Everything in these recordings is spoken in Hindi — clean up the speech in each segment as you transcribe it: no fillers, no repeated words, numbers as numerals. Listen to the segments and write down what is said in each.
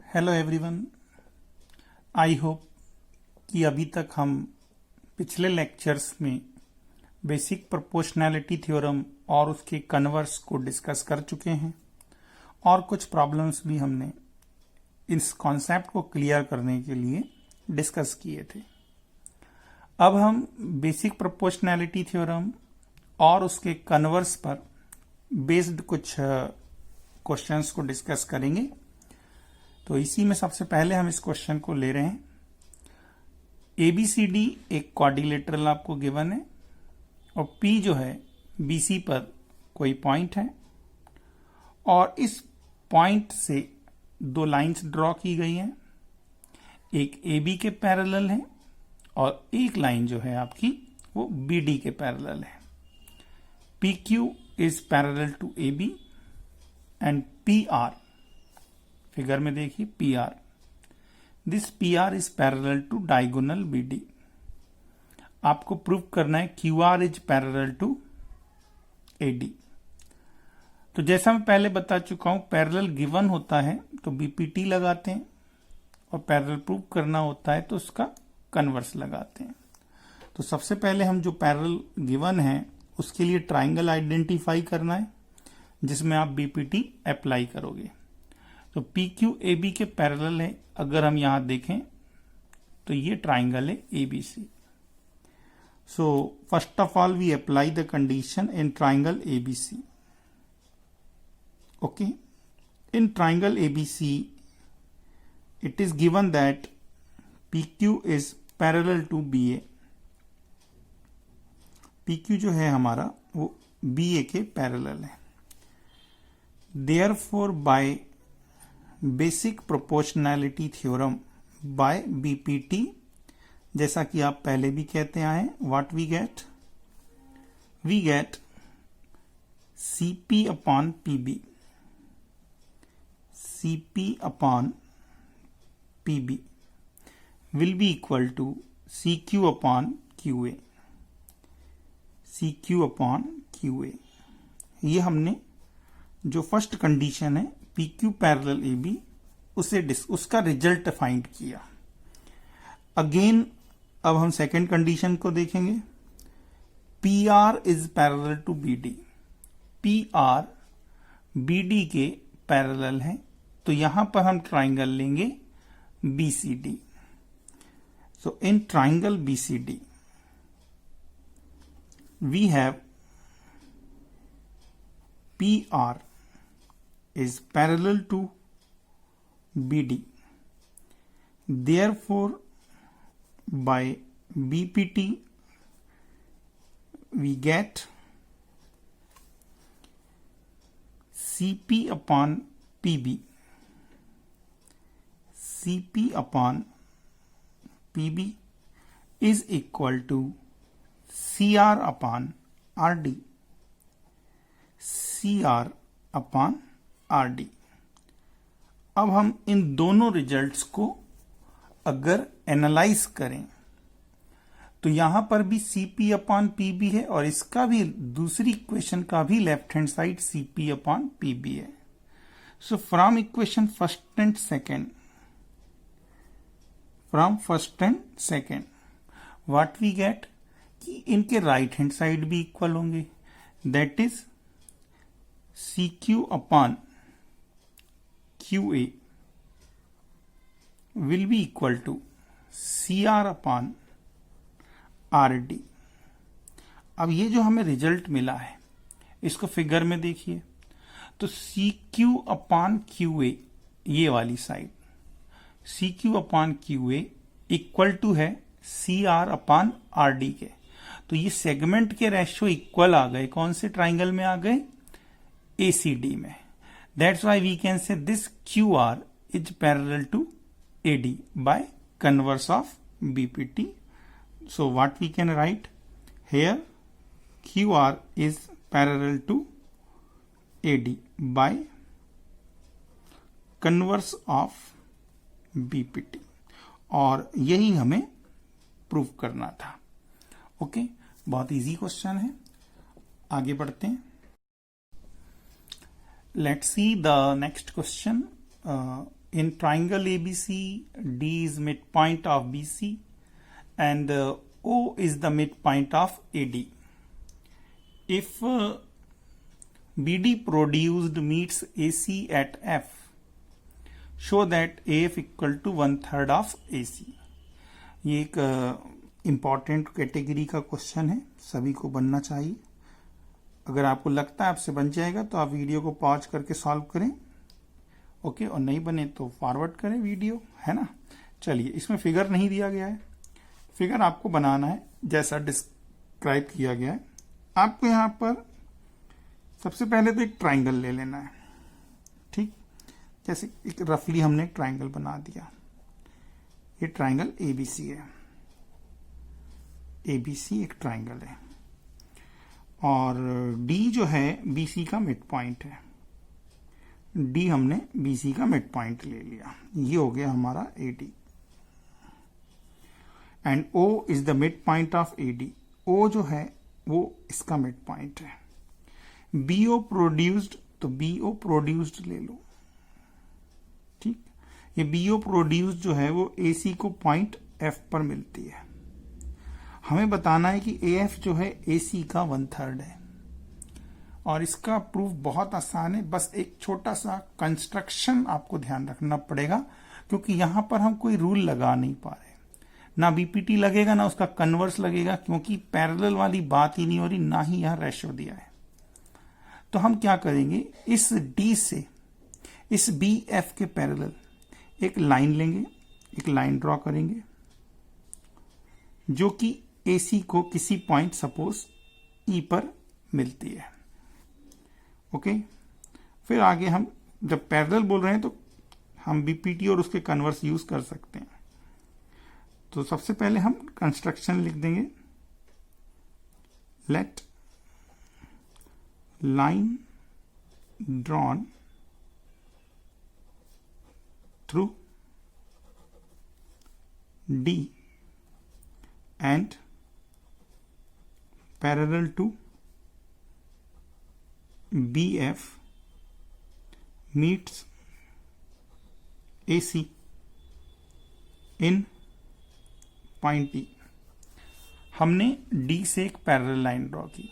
हेलो एवरीवन, आई होप कि अभी तक हम पिछले लेक्चर्स में बेसिक प्रोपोर्शनैलिटी थ्योरम और उसके कन्वर्स को डिस्कस कर चुके हैं और कुछ प्रॉब्लम्स भी हमने इस कॉन्सेप्ट को क्लियर करने के लिए डिस्कस किए थे। अब हम बेसिक प्रोपोर्शनैलिटी थ्योरम और उसके कन्वर्स पर बेस्ड कुछ क्वेश्चंस को डिस्कस करेंगे। तो इसी में सबसे पहले हम इस क्वेश्चन को ले रहे हैं। ABCD एक क्वाड्रिलेटरल आपको गिवन है और P जो है BC पर कोई पॉइंट है और इस पॉइंट से दो लाइंस ड्रॉ की गई हैं, एक AB के पैरेलल है और एक लाइन जो है आपकी वो BD के पैरेलल है। PQ is parallel to AB and PR, figure में देखिए PR, this PR is parallel to diagonal BD। आपको प्रूव करना है QR is parallel to AD। तो जैसा मैं पहले बता चुका हूं, पैरेलल गिवन होता है तो BPT लगाते हैं और पैरेलल प्रूव करना होता है तो उसका कन्वर्स लगाते हैं। तो सबसे पहले हम जो पैरेलल गिवन है उसके लिए ट्राइंगल आइडेंटिफाई करना है जिसमें आप BPT अप्लाई करोगे। तो PQ AB के पैरेलल है। अगर हम यहां देखें तो ये ट्राइंगल है ABC। So first of all we apply the condition in triangle ABC। Okay, in triangle ABC it is given that PQ is parallel to BA। PQ जो है हमारा वो BA के पैरेलल है। Therefore by basic proportionality theorem by BPT, जैसा कि आप पहले भी कहते आए, what we get CP upon PB, CP upon PB will be equal to CQ upon QA, CQ upon QA। ये हमने जो फर्स्ट कंडीशन है PQ पैरेलल AB उसका रिजल्ट फाइंड किया। अगेन अब हम सेकेंड कंडीशन को देखेंगे। PR is parallel to BD, PR BD के पैरेलल है तो यहां पर हम ट्राइंगल लेंगे BCD। So in triangle BCD we have PR is parallel to BD. Therefore, by BPT, we get CP upon PB. CP upon PB is equal to CR upon RD. CR upon RD। अब हम इन दोनों रिजल्ट्स को अगर एनालाइज करें तो यहां पर भी CP अपॉन PB है और इसका भी दूसरी इक्वेशन का भी left hand side CP upon PB है। So from equation first and second what we get कि इनके राइट हैंड साइड भी इक्वल होंगे, that is CQ upon QA will be equal to CR upon RD। अब ये जो हमें रिजल्ट मिला है इसको फिगर में देखिए तो CQ अपॉन QA, ये वाली side CQ upon QA equal to है CR अपॉन RD के। तो ये सेगमेंट के रेशियो इक्वल आ गए, कौन से ट्राइंगल में आ गए? ACD में। That's why we can say this QR is parallel to AD by converse of BPT. So what we can write here, QR is parallel to AD by converse of BPT। और यही हमें प्रूव करना था। ओके, बहुत इजी क्वेश्चन है, आगे बढ़ते हैं। Let's see the next question. in triangle ABC, D is midpoint of BC and O is the midpoint of AD. If BD produced meets AC at F, show that AF equal to 1/3 of AC. ये एक इम्पॉर्टेंट कैटेगरी का क्वेश्चन है, सभी को बनना चाहिए. अगर आपको लगता है आपसे बन जाएगा तो आप वीडियो को पॉज करके सॉल्व करें, ओके, और नहीं बने तो फॉरवर्ड करें वीडियो, है ना. चलिए, इसमें फिगर नहीं दिया गया है, फिगर आपको बनाना है जैसा डिस्क्राइब किया गया है. आपको यहां पर सबसे पहले तो एक ट्राइंगल ले लेना है, ठीक. जैसे एक रफली हमने एक ट्राइंगल बना दिया. ये ट्राइंगल एबीसी है, एबीसी एक ट्राइंगल है और डी जो है बीसी का मिड पॉइंट है. डी हमने बीसी का मिड पॉइंट ले लिया, ये हो गया हमारा AD. And O is the mid point of AD. O जो है वो इसका मिड पॉइंट है. बीओ प्रोड्यूस्ड, तो बीओ प्रोड्यूस्ड ले लो, ठीक. ये बीओ प्रोड्यूस्ड जो है वो एसी को पॉइंट एफ पर मिलती है. हमें बताना है कि एएफ जो है एसी का 1/3 है और इसका प्रूफ बहुत आसान है. बस एक छोटा सा कंस्ट्रक्शन आपको ध्यान रखना पड़ेगा क्योंकि यहां पर हम कोई रूल लगा नहीं पा रहे. ना बीपीटी लगेगा ना उसका कन्वर्स लगेगा क्योंकि पैरेलल वाली बात ही नहीं हो रही, ना ही यहां रेशियो दिया है. तो हम क्या करेंगे, इस डी से इस बी एफ के पैरेलल एक लाइन लेंगे, एक लाइन ड्रॉ करेंगे जो कि एसी को किसी पॉइंट सपोज ई पर मिलती है, ओके. फिर आगे हम जब पैरेलल बोल रहे हैं तो हम बीपीटी और उसके कन्वर्स यूज कर सकते हैं. तो सबसे पहले हम कंस्ट्रक्शन लिख देंगे. Let line drawn through D and parallel to BF meets AC in point E. हमने D से एक पैरेलल लाइन ड्रॉ की.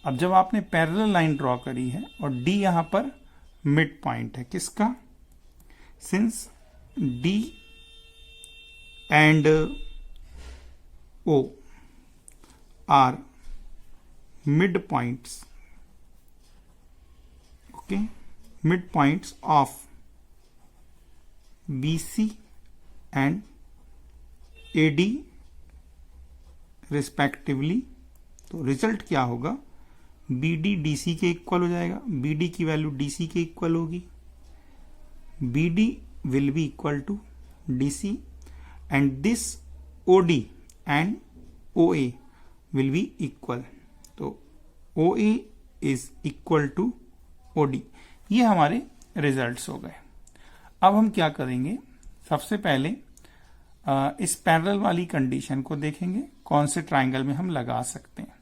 अब जब आपने पैरेलल लाइन ड्रॉ करी है और D यहां पर मिड पॉइंट है किसका, since D and O are midpoints, okay, midpoints of BC and AD respectively. तो रिजल्ट क्या होगा, BD DC के इक्वल हो जाएगा. BD की वैल्यू DC के इक्वल होगी. BD will be equal to DC and this OD and OA will be equal. तो OA is equal to OD. ये हमारे रिजल्ट्स हो गए. अब हम क्या करेंगे, सबसे पहले इस पैरेलल वाली कंडीशन को देखेंगे कौन से ट्राइंगल में हम लगा सकते हैं.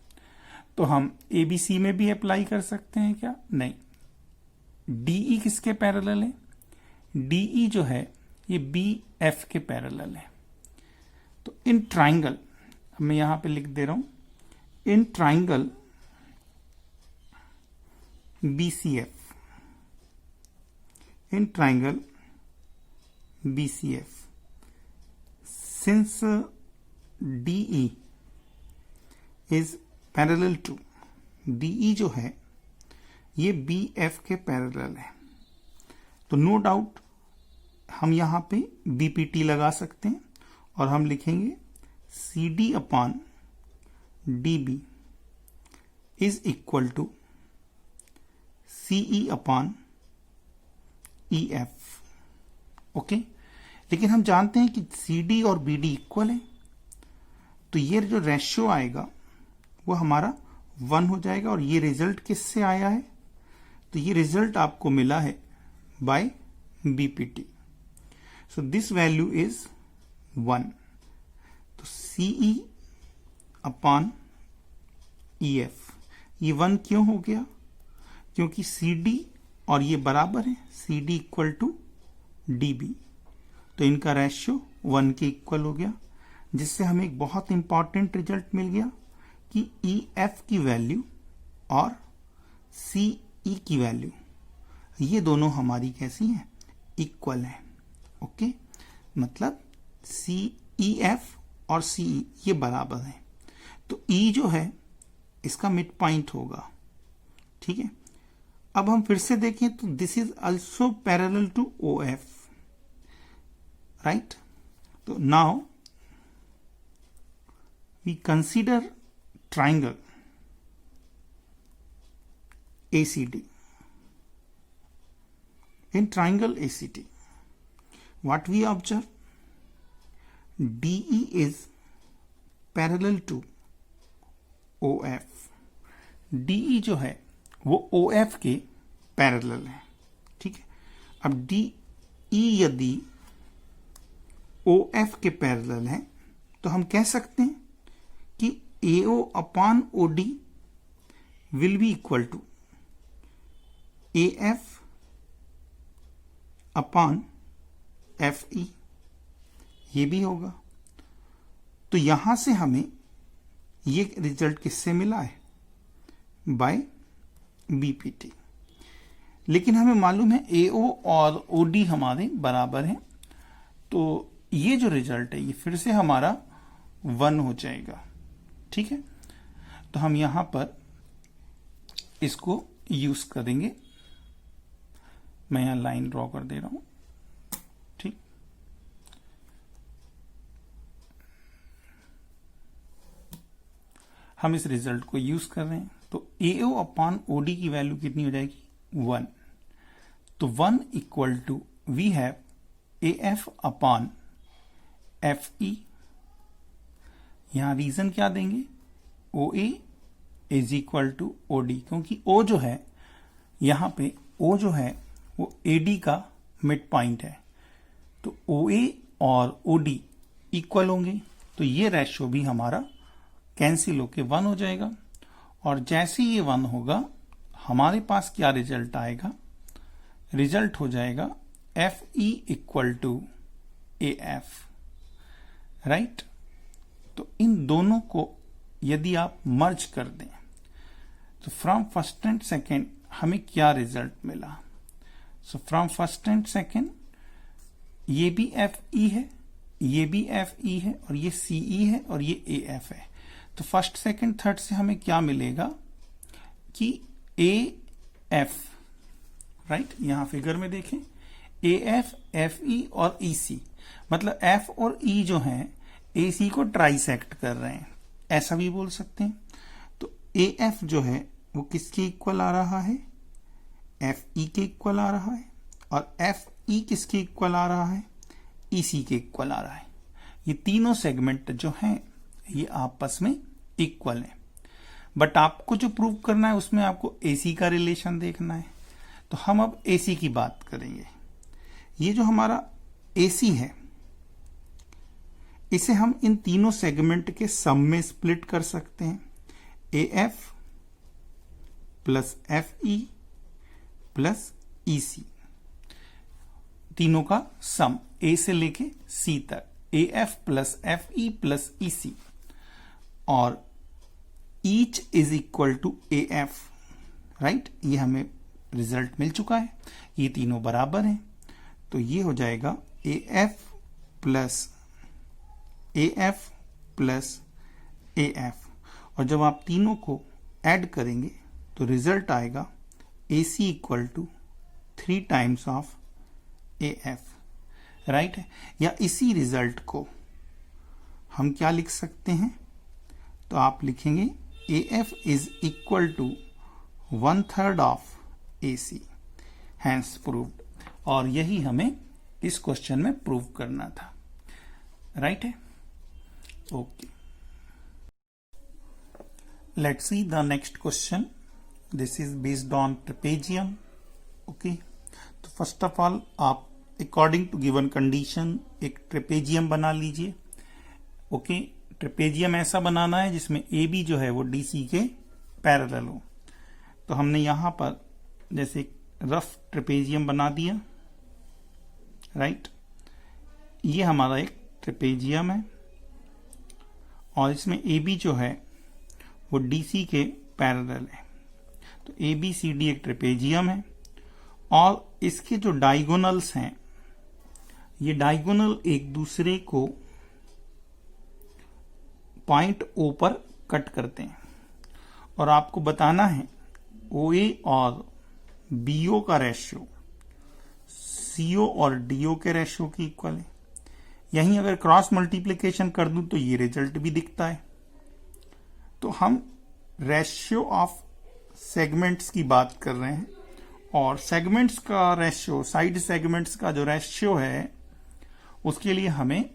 तो हम एबीसी में भी अप्लाई कर सकते हैं क्या, नहीं. डीई किसके पैरेलल है, डीई जो है ये बी एफ के पैरेलल है. तो इन ट्राइंगल, मैं यहां पे लिख दे रहा हूं, in triangle BCF, in triangle BCF, since DE is parallel to, DE जो है ये बी एफ के पैरेलल है. तो नो डाउट हम यहां पे बीपीटी लगा सकते हैं और हम लिखेंगे C D upon D B is equal to CE upon E F. Okay, लेकिन हम जानते हैं कि सी डी और बी डी इक्वल है, तो ये जो रेशियो आएगा वो हमारा 1 हो जाएगा. और ये रिजल्ट किससे आया है, तो ये रिजल्ट आपको मिला है by BPT. So this value is 1. तो सीई अपॉन ई एफ, ये 1 क्यों हो गया, क्योंकि सी डी और ये बराबर है, C D equal to DB, तो इनका रेशियो 1 के इक्वल हो गया, जिससे हमें एक बहुत इंपॉर्टेंट रिजल्ट मिल गया कि EF की वैल्यू और CE की वैल्यू ये दोनों हमारी कैसी हैं, इक्वल है। ओके, मतलब EF और CE ये बराबर है, तो E जो है इसका मिड पॉइंट होगा। ठीक है, अब हम फिर से देखें तो this is also parallel to OF, right. तो now we consider triangle ACD. In triangle ACD, what we observe, DE is parallel to OF. DE जो है वो OF के पैरेलल है। ठीक है, अब DE यदि OF के पैरेलल है तो हम कह सकते हैं कि AO upon OD will be equal to AF upon FE, ये भी होगा। तो यहां से हमें ये रिजल्ट किससे मिला है, बाय BPT। लेकिन हमें मालूम है AO और OD हमारे बराबर हैं, तो ये जो रिजल्ट है ये फिर से हमारा 1 हो जाएगा। ठीक है, तो हम यहां पर इसको यूज करेंगे। मैं यहां लाइन ड्रॉ कर दे रहा हूं। ठीक, हम इस रिजल्ट को यूज कर रहे हैं, तो AO अपॉन OD की वैल्यू कितनी हो जाएगी, 1। तो 1 equal to we have AF upon FE। यहां रीजन क्या देंगे, OA is equal to OD, क्योंकि O जो है यहां पे O जो है वो AD का मिड पॉइंट है, तो OA और OD इक्वल होंगे, तो ये रेशियो भी हमारा कैंसिल होके 1 हो जाएगा। और जैसे ये 1 होगा हमारे पास क्या रिजल्ट आएगा, रिजल्ट हो जाएगा FE equal to AF, right. तो इन दोनों को यदि आप मर्ज कर दें तो फ्रॉम फर्स्ट एंड सेकेंड हमें क्या रिजल्ट मिला। So from first and second ये भी FE है, ये भी FE है, और ये CE है, और ये AF है। तो फर्स्ट सेकेंड थर्ड से हमें क्या मिलेगा कि AF, राइट, यहां फिगर में देखें AF, FE और EC, मतलब F और E जो हैं AC को ट्राइसेक्ट कर रहे हैं, ऐसा भी बोल सकते हैं। तो AF जो है वो किसके इक्वल आ रहा है, FE के इक्वल आ रहा है, और FE किसके इक्वल आ रहा है, EC के इक्वल आ रहा है। ये तीनों सेगमेंट जो हैं ये आपस में इक्वल हैं, बट आपको जो प्रूव करना है उसमें आपको AC का रिलेशन देखना है। तो हम अब AC की बात करेंगे। ये जो हमारा AC है इसे हम इन तीनों सेगमेंट के सम में स्प्लिट कर सकते हैं, AF plus FE plus EC, तीनों का सम A से लेके C तक, AF plus FE plus EC, और each is equal to AF, right. ये हमें रिजल्ट मिल चुका है, ये तीनों बराबर हैं, तो ये हो जाएगा AF प्लस AF, और जब आप तीनों को ऐड करेंगे तो रिजल्ट आएगा AC equal to 3 times of AF, right है। या इसी रिजल्ट को हम क्या लिख सकते हैं, तो आप लिखेंगे AF is equal to 1/3 of AC, hence proved. और यही हमें इस क्वेश्चन में प्रूव करना था, राइट है। Okay, let's see the next question. This is based on trapezium. Okay, तो फर्स्ट ऑफ ऑल आप अकॉर्डिंग टू गिवन कंडीशन एक ट्रेपेजियम बना लीजिए। ओके, ट्रेपेजियम ऐसा बनाना है जिसमें AB जो है वो DC के पैरेलल हो। तो हमने यहां पर जैसे रफ ट्रेपेजियम बना दिया, राइट। ये हमारा एक ट्रेपेजियम है और इसमें ए बी जो है वो डी सी के पैरेलल है। तो ए बी सी डी एक ट्रेपेजियम है और इसके जो डायगोनल्स हैं, ये डायगोनल एक दूसरे को पॉइंट ओ पर कट करते हैं और आपको बताना है ओ ए और बी ओ का रेशियो सी ओ और डी ओ के रेशियो की इक्वल है। यहीं अगर क्रॉस मल्टीप्लिकेशन कर दूं तो ये रिजल्ट भी दिखता है। तो हम रेशियो ऑफ सेगमेंट्स की बात कर रहे हैं और सेगमेंट्स का रेशियो, साइड सेगमेंट्स का जो रेशियो है उसके लिए हमें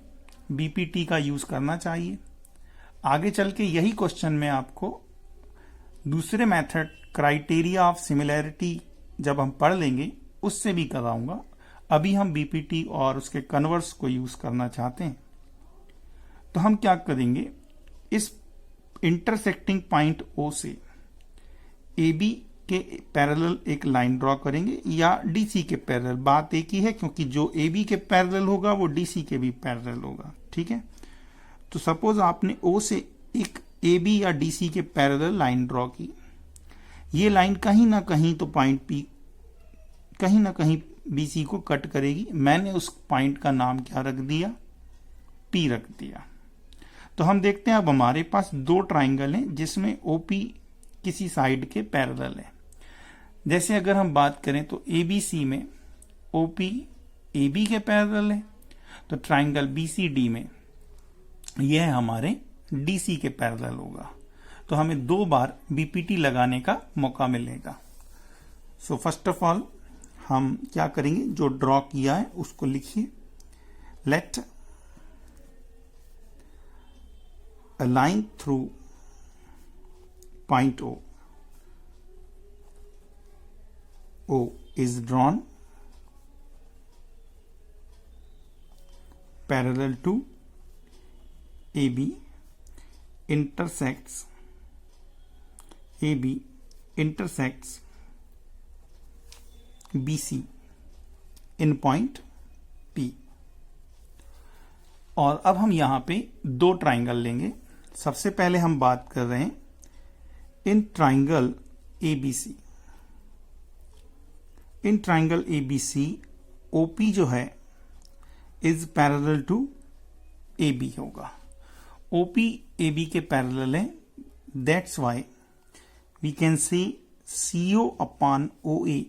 बीपीटी का यूज करना चाहिए। आगे चल के यही क्वेश्चन में आपको दूसरे मेथड क्राइटेरिया ऑफ सिमिलैरिटी जब हम पढ़ लेंगे उससे भी कराऊंगा। अभी हम बीपीटी और उसके कन्वर्स को यूज करना चाहते हैं। तो हम क्या करेंगे, इस इंटरसेक्टिंग पॉइंट ओ से ए बी के पैरेलल एक लाइन ड्रॉ करेंगे या डीसी के पैरेलल, बात एक ही है क्योंकि जो ए बी के पैरेलल होगा वो डीसी के भी पैरेलल होगा। ठीक है, तो सपोज आपने ओ से एक ए बी या डीसी के पैरेलल लाइन ड्रॉ की। ये लाइन कहीं ना कहीं तो पॉइंट पी, कहीं ना कहीं बीसी को कट करेगी। मैंने उस पॉइंट का नाम क्या रख दिया, पी रख दिया। तो हम देखते हैं अब हमारे पास दो ट्राइंगल हैं जिसमें ओपी किसी साइड के पैरेलल है। जैसे अगर हम बात करें तो एबीसी में ओपी एबी के पैरेलल है, तो ट्राइंगल बीसीडी में यह हमारे डीसी के पैरेलल होगा। तो हमें दो बार बीपीटी लगाने का मौका मिलेगा। सो फर्स्ट ऑफ ऑल हम क्या करेंगे, जो ड्रॉ किया है उसको लिखिए। Let a line through point O is drawn parallel to AB intersects BC in point P। और अब हम यहां पे दो ट्राइंगल लेंगे। सबसे पहले हम बात कर रहे हैं in triangle ABC. In triangle ABC OP जो है इज पैरेलल टू एबी होगा। ओपी एबी के पैरेलल है, that's why we can say CO upon O A,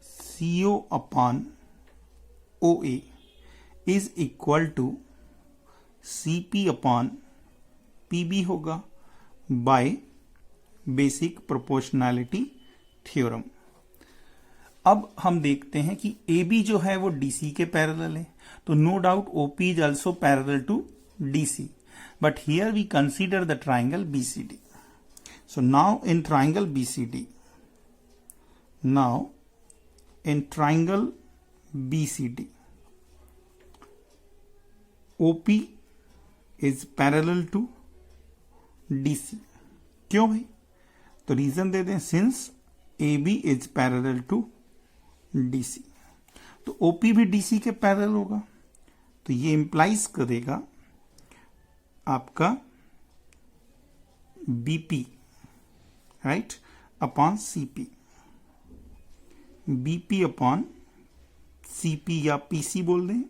CO upon O A is equal to CP upon PB होगा बाय बेसिक प्रोपोर्शनैलिटी थ्योरम। अब हम देखते हैं कि AB जो है वो DC के पैरेलल है, तो no doubt OP is also parallel to DC, but here we consider the triangle BCD। So now in triangle BCD, OP is parallel to DC। क्यों भाई, तो रीजन दे दें, since AB is parallel to DC, तो OP भी DC के पैरेलल होगा। तो ये इंप्लाइज करेगा आपका BP right upon CP, BP upon CP या PC बोल दें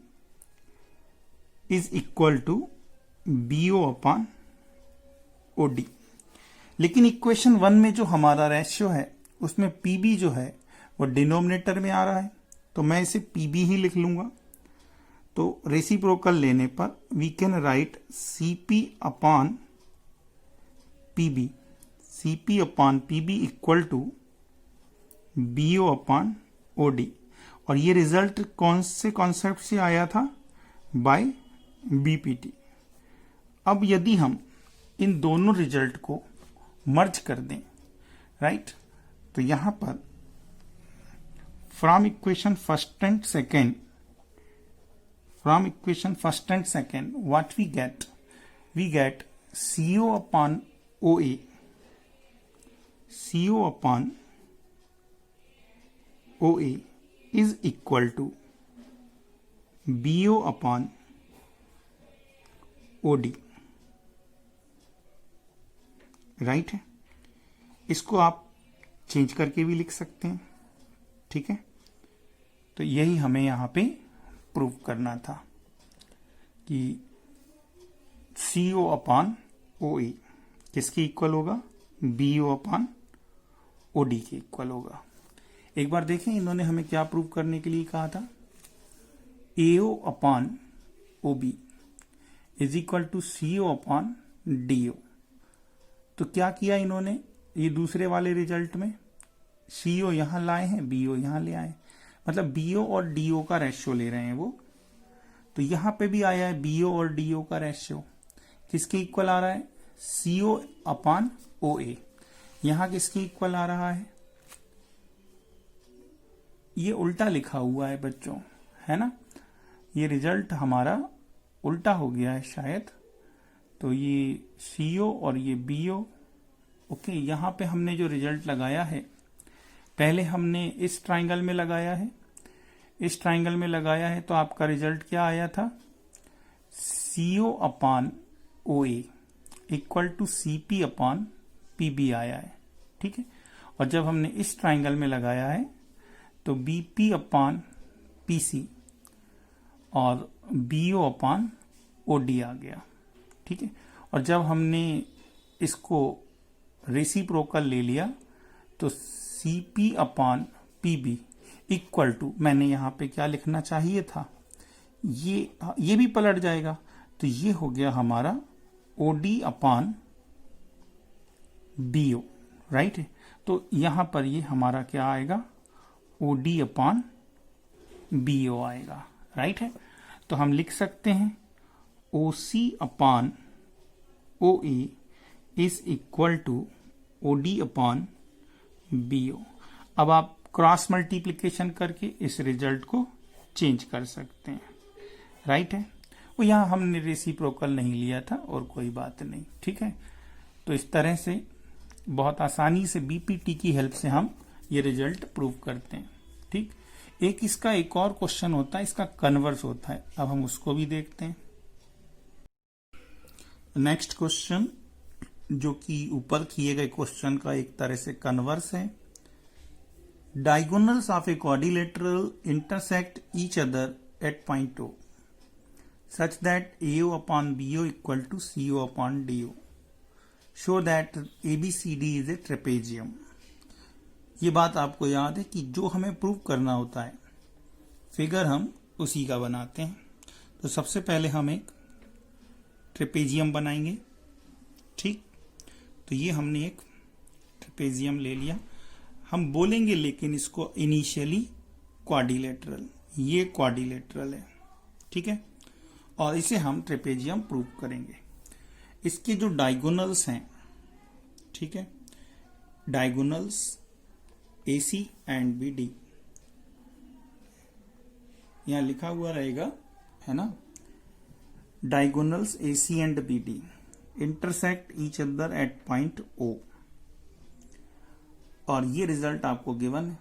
is equal to BO upon OD। लेकिन इक्वेशन 1 में जो हमारा रेशियो है उसमें PB जो है वो डिनोमिनेटर में आ रहा है, तो मैं इसे PB ही लिख लूंगा। तो रेसिप्रोकल लेने पर we can write CP upon PB, CP upon PB equal to BO upon OD। और ये रिजल्ट कौन से कॉन्सेप्ट से आया था, बाय BPT। अब यदि हम इन दोनों रिजल्ट को मर्ज कर दें राइट, तो यहां पर from equation first and second what we get CO upon OA, CO upon OA is equal to BO upon OD, right है। इसको आप चेंज करके भी लिख सकते हैं, ठीक है। तो यही हमें यहां पे प्रूव करना था कि CO अपॉन OE किसके इक्वल होगा, BO अपॉन OD के इक्वल होगा। एक बार देखें इन्होंने हमें क्या प्रूव करने के लिए कहा था, AO upon OB is equal to CO upon DO। तो क्या किया इन्होंने, ये दूसरे वाले रिजल्ट में CO यहां लाए हैं, BO यहां ले आए, मतलब BO और DO का रेशियो ले रहे हैं वो। तो यहां पे भी आया है BO और DO का रेशियो किसके इक्वल आ रहा है, CO अपॉन OA। यहां किसके इक्वल आ रहा है, ये उल्टा लिखा हुआ है बच्चों, है ना। ये रिजल्ट हमारा उल्टा हो गया है शायद। तो ये CO और ये BO, ओके। यहां पे हमने जो रिजल्ट लगाया है, पहले हमने इस ट्राइंगल में लगाया है, इस ट्राइंगल में लगाया है, तो आपका रिजल्ट क्या आया था, CO upon OA equal to CP upon PB आया है, ठीक है। और जब हमने इस ट्राइंगल में लगाया है तो BP अपॉन PC और BO अपॉन OD आ गया, ठीक है। और जब हमने इसको रेसिप्रोकल ले लिया तो CP upon PB equal to, मैंने यहां पे क्या लिखना चाहिए था, ये भी पलट जाएगा, तो ये हो गया हमारा OD अपॉन BO, राइट है। तो यहां पर ये हमारा क्या आएगा, OD अपॉन BO आएगा, राइट है। तो हम लिख सकते हैं OC upon OA is equal to OD upon BO। अब आप क्रॉस मल्टीप्लीकेशन करके इस रिजल्ट को चेंज कर सकते हैं, राइट है। वो यहां हमने रेसिप्रोकल नहीं लिया था और कोई बात नहीं, ठीक है। तो इस तरह से बहुत आसानी से बीपीटी की हेल्प से हम ये रिजल्ट प्रूव करते हैं, ठीक। एक इसका एक और क्वेश्चन होता है, इसका कन्वर्स होता है, अब हम उसको भी देखते हैं। नेक्स्ट क्वेश्चन जो कि ऊपर किए गए क्वेश्चन का एक तरह से कन्वर्स है। Diagonals of a quadrilateral intersect each other at point O such that AO upon BO equal to CO upon DO. Show that ABCD is a trapezium. ये बात आपको याद है कि जो हमें प्रूव करना होता है फिगर हम उसी का बनाते हैं। तो सबसे पहले हम एक ट्रेपेजियम बनाएंगे, ठीक। तो ये हमने एक ट्रेपेजियम ले लिया, हम बोलेंगे लेकिन इसको इनिशियली क्वाड्रिलेटरल, ये क्वाड्रिलेटरल है, ठीक है। और इसे हम ट्रेपेजियम प्रूव करेंगे। इसके जो डायगोनल्स हैं, ठीक है, डायगोनल्स AC एंड BD यहां लिखा हुआ रहेगा, है ना। Diagonals AC and BD intersect each other at point O, और ये रिजल्ट आपको गिवन है।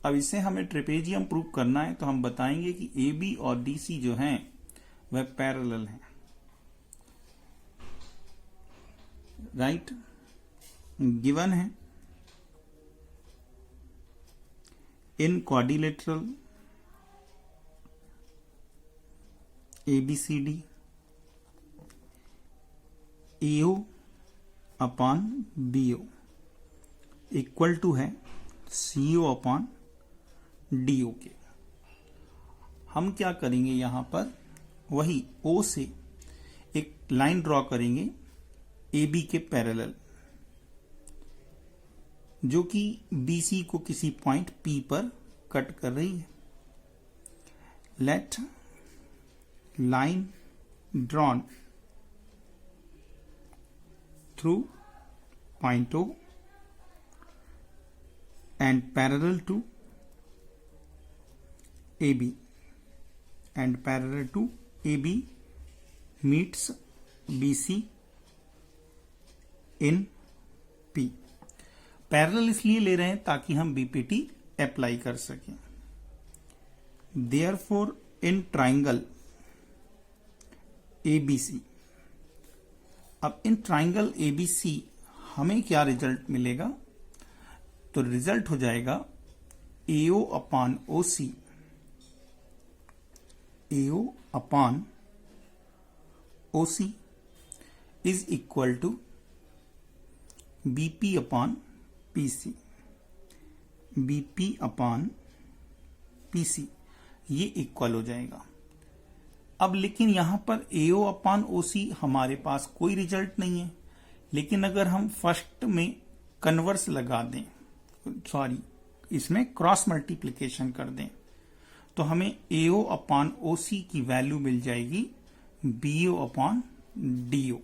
अब इसे हमें ट्रेपेजियम प्रूव करना है, तो हम बताएंगे कि AB और DC जो हैं वह पैरेलल हैं, राइट। गिवन है in quadrilateral ABCD AO upon BO equal to है CO अपॉन DO के। हम क्या करेंगे, यहां पर वही O से एक लाइन ड्रॉ करेंगे AB के पैरेलल, जो कि BC को किसी पॉइंट P पर कट कर रही है। Let line drawn through point O and parallel to AB and parallel to AB meets BC in P। Parallel इसलिए ले रहे हैं ताकि हम बीपीटी अप्लाई कर सकें। Therefore इन ट्राइंगल ABC। अब इन ट्राइंगल ABC हमें क्या रिजल्ट मिलेगा? तो रिजल्ट हो जाएगा AO upon OC, AO upon OC is equal to BP upon PC, BP upon PC, ये इक्वल हो जाएगा। अब लेकिन यहां पर AO अपॉन OC हमारे पास कोई रिजल्ट नहीं है, लेकिन अगर हम फर्स्ट में कन्वर्स लगा दें, सॉरी इसमें क्रॉस मल्टीप्लिकेशन कर दें, तो हमें AO अपॉन OC की वैल्यू मिल जाएगी BO अपॉन DO,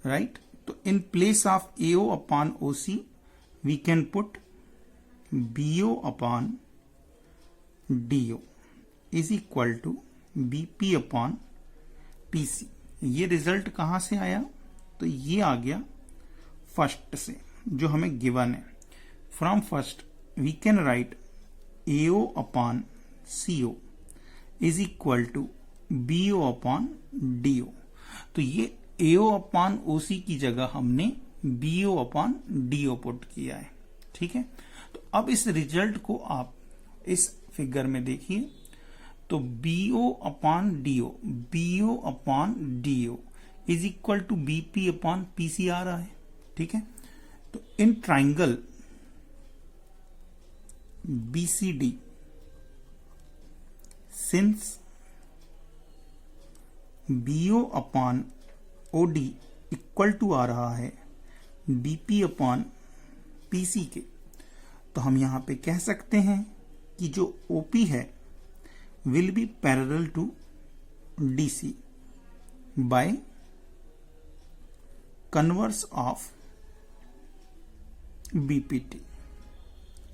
राइट। तो in place of AO upon OC we can put BO upon DO is equal to BP upon PC। ये रिजल्ट कहां से आया? तो ये आ गया फर्स्ट से, जो हमें गिवन है। From first we can write AO upon CO is equal to BO upon DO। तो ये AO अपॉन OC की जगह हमने BO अपॉन DO पुट किया है, ठीक है। तो अब इस रिजल्ट को आप इस फिगर में देखिए, तो BO upon DO, BO upon DO is equal to BP upon PC आ रहा है, ठीक है। तो in triangle BCD since BO upon OD equal to आ रहा है BP अपॉन PC के, तो हम यहां पे कह सकते हैं कि जो OP है will be parallel to DC by converse of BPT,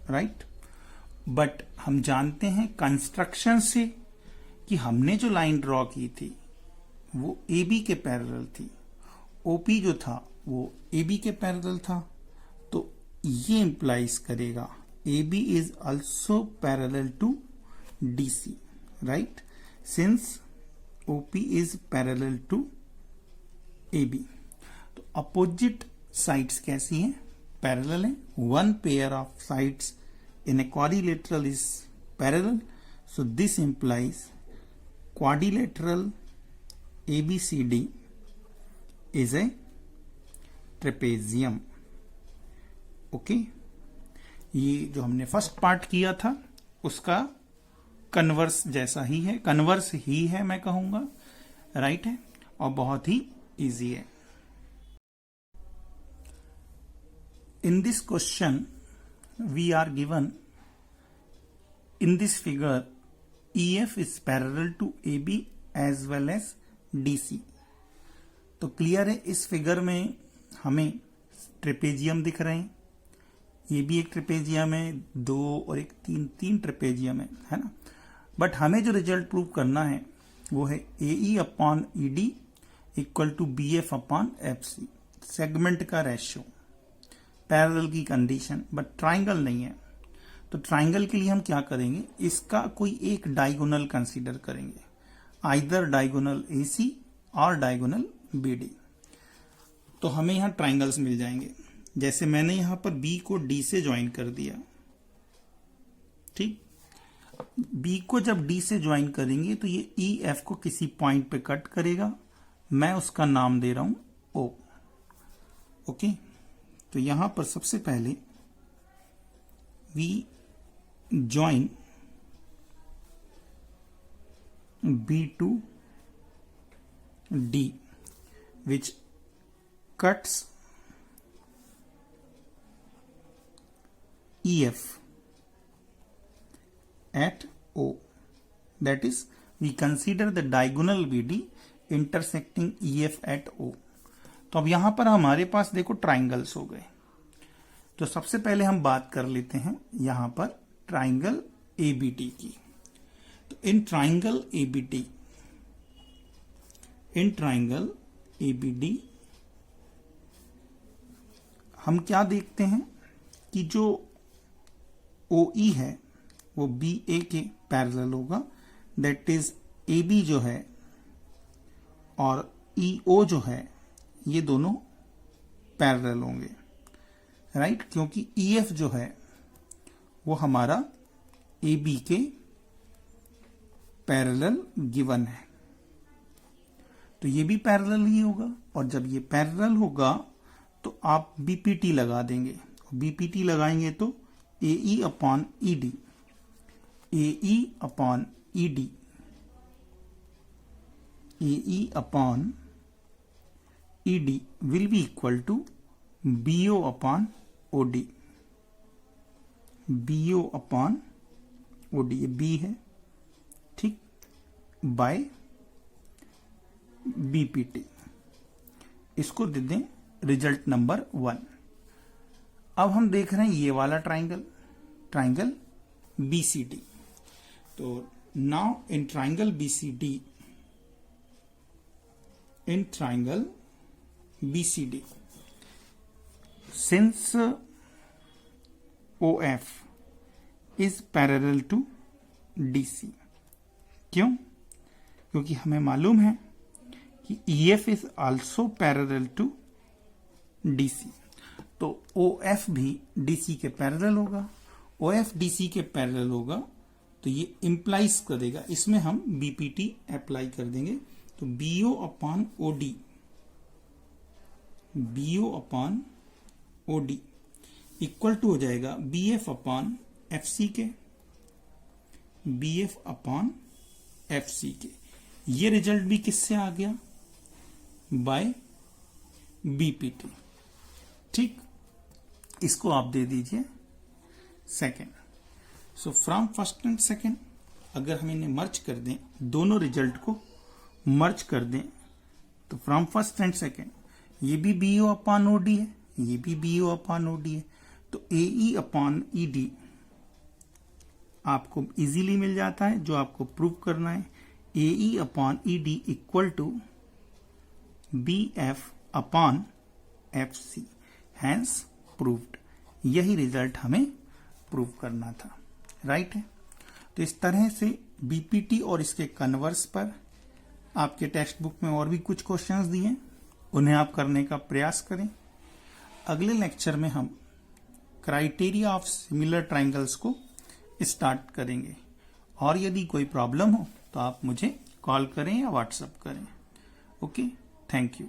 right. But हम जानते हैं कंस्ट्रक्शन से कि हमने जो लाइन ड्रॉ की थी वो AB के पैरेलल थी, OP जो था वो AB के पैरेलल था, तो ये इंप्लाइज करेगा AB is also parallel to DC, right, since OP is parallel to AB। तो अपोजिट साइड्स कैसी हैं? पैरेलल है। One pair of sides in a quadrilateral is parallel, so this implies quadrilateral ABCD is a trapezium, okay. ये जो हमने फर्स्ट पार्ट किया था उसका कन्वर्स जैसा ही है, कन्वर्स ही है मैं कहूंगा, राइट है, और बहुत ही इजी है। In this question we are given in this figure EF is parallel to AB as well as DC। तो क्लियर है, इस फिगर में हमें ट्रेपेजियम दिख रहे हैं, ये भी एक ट्रेपेजियम है, दो और एक तीन ट्रेपेजियम है ना। बट हमें जो रिजल्ट प्रूव करना है वो है AE upon ED equal to BF upon FC, segment का रेशियो, पैरेलल की कंडीशन, बट ट्राइंगल नहीं है। तो ट्राइंगल के लिए हम क्या करेंगे, इसका कोई एक डायगोनल कंसीडर करेंगे, आइदर डायगोनल AC और डायगोनल BD। तो हमें यहां ट्राइंगल्स मिल जाएंगे। जैसे मैंने यहां पर B को D से ज्वाइन कर दिया, ठीक। B को जब D से ज्वाइन करेंगे तो ये EF को किसी पॉइंट पे कट करेगा, मैं उसका नाम दे रहा हूं O, ओके। तो यहां पर सबसे पहले we join B to D which cuts EF at O, that is we consider the diagonal BD intersecting EF at O। तो अब यहां पर हमारे पास देखो ट्राइंगल्स हो गए। तो सबसे पहले हम बात कर लेते हैं यहां पर ट्राइंगल ABD की। तो इन ट्राइंगल ABD हम क्या देखते हैं कि जो OE है वो BA के पैरेलल होगा, दैट इज ए बी जो है और ई ओ जो है ये दोनों पैरेलल होंगे, राइट, क्योंकि ई एफ जो है वो हमारा ए बी के पैरेलल गिवन है, तो ये भी पैरेलल ही होगा। और जब ये पैरेलल होगा तो आप बीपीटी लगा देंगे, बीपीटी लगाएंगे तो A E upon E D, A E upon E D, A E upon E D will be equal to B O upon O D, B O upon O D, ये बी है, ठीक, बाय बीपीटी। इसको दे दें रिजल्ट नंबर 1। अब हम देख रहे हैं ये वाला ट्राइंगल, ट्राइंगल बीसीडी। तो now in triangle BCD, in triangle BCD, since OF is parallel to DC, क्यों? क्योंकि हमें मालूम है कि EF is also parallel to DC, तो OF भी DC के पैरेलल होगा, OF DC के पैरेलल होगा, तो ये इंप्लाइज करेगा, इसमें हम BPT अप्लाई कर देंगे, तो BO upon OD, BO upon OD equal to हो जाएगा BF अपॉन FC के, BF अपॉन FC के। ये रिजल्ट भी किससे आ गया? बाय BPT, ठीक। इसको आप दे दीजिए second. So from first and second अगर हम इन्हें मर्ज कर दें, दोनों रिजल्ट को मर्ज कर दें, तो फ्रॉम फर्स्ट एंड सेकेंड ये भी BO अपॉन OD है, ये भी BO अपॉन OD है, तो AE अपॉन ED आपको इजीली मिल जाता है। जो आपको प्रूव करना है, AE upon ED equal to BF upon FC, hence proved. यही रिजल्ट हमें प्रूव करना था, राइट है। तो इस तरह से BPT और इसके कन्वर्स पर आपके टेक्स्ट बुक में और भी कुछ क्वेश्चंस दिए, उन्हें आप करने का प्रयास करें। अगले लेक्चर में हम क्राइटेरिया ऑफ सिमिलर ट्राइंगल्स को स्टार्ट करेंगे, और यदि कोई प्रॉब्लम हो तो आप मुझे कॉल करें या व्हाट्सएप करें। Okay, thank you.